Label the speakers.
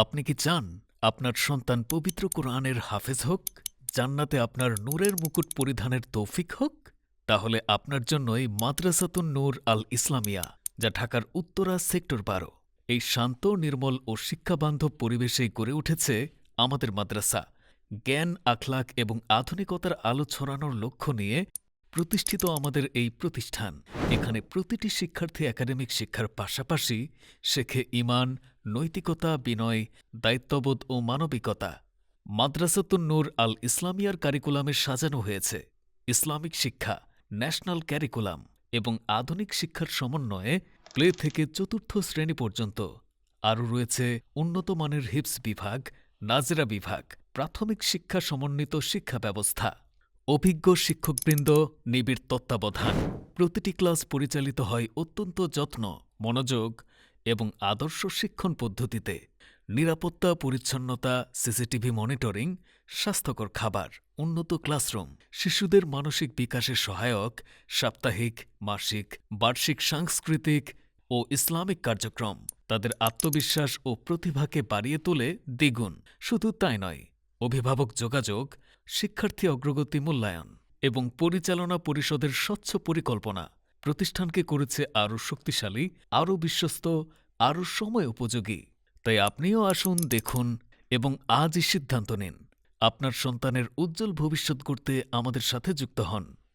Speaker 1: আপনি কি চান আপনার সন্তান পবিত্র কোরআনের হাফেজ হোক, জান্নাতে আপনার নূরের মুকুট পরিধানের তৌফিক হোক? তাহলে আপনার জন্যই মাদ্রাসাতুন নূর আল ইসলামিয়া, যা ঢাকার উত্তরা সেক্টর ১২। এই শান্ত, নির্মল ও শিক্ষাবান্ধব পরিবেশেই গড়ে উঠেছে আমাদের মাদ্রাসা। জ্ঞান, আখলাক এবং আধুনিকতার আলো ছড়ানোর লক্ষ্য নিয়ে প্রতিষ্ঠিত আমাদের এই প্রতিষ্ঠান। এখানে প্রতিটি শিক্ষার্থী একাডেমিক শিক্ষার পাশাপাশি শেখে ঈমান, নৈতিকতা, বিনয়, দায়িত্ববোধ ও মানবিকতা। মাদ্রাসাতুন নূর আল ইসলামিয়ার কারিকুলামে সাজানো হয়েছে ইসলামিক শিক্ষা, ন্যাশনাল ক্যারিকুলাম এবং আধুনিক শিক্ষার সমন্বয়ে প্লে থেকে চতুর্থ শ্রেণী পর্যন্ত। আরও রয়েছে উন্নত মানের হিপস বিভাগ, নাজরা বিভাগ, প্রাথমিক শিক্ষা সমন্বিত শিক্ষা ব্যবস্থা, অভিজ্ঞ শিক্ষকবৃন্দ, নিবিড় তত্ত্বাবধান। প্রতিটি ক্লাস পরিচালিত হয় অত্যন্ত যত্ন, মনোযোগ এবং আদর্শ শিক্ষণ পদ্ধতিতে। নিরাপত্তা, পরিচ্ছন্নতা, সিসিটিভি মনিটরিং, স্বাস্থ্যকর খাবার, উন্নত ক্লাসরুম, শিশুদের মানসিক বিকাশে সহায়ক সাপ্তাহিক, মাসিক, বার্ষিক সাংস্কৃতিক ও ইসলামিক কার্যক্রম তাদের আত্মবিশ্বাস ও প্রতিভাকে বাড়িয়ে তোলে দ্বিগুণ। শুধু তাই নয়, অভিভাবক যোগাযোগ, শিক্ষার্থী অগ্রগতি মূল্যায়ন এবং পরিচালনা পরিষদের স্বচ্ছ পরিকল্পনা প্রতিষ্ঠানকে করেছে আরও শক্তিশালী, আরও বিশ্বস্ত, আরও সময় উপযোগী। তাই আপনিও আসুন, দেখুন এবং আজই সিদ্ধান্ত নিন। আপনার সন্তানের উজ্জ্বল ভবিষ্যৎ গড়তে আমাদের সাথে যুক্ত হন।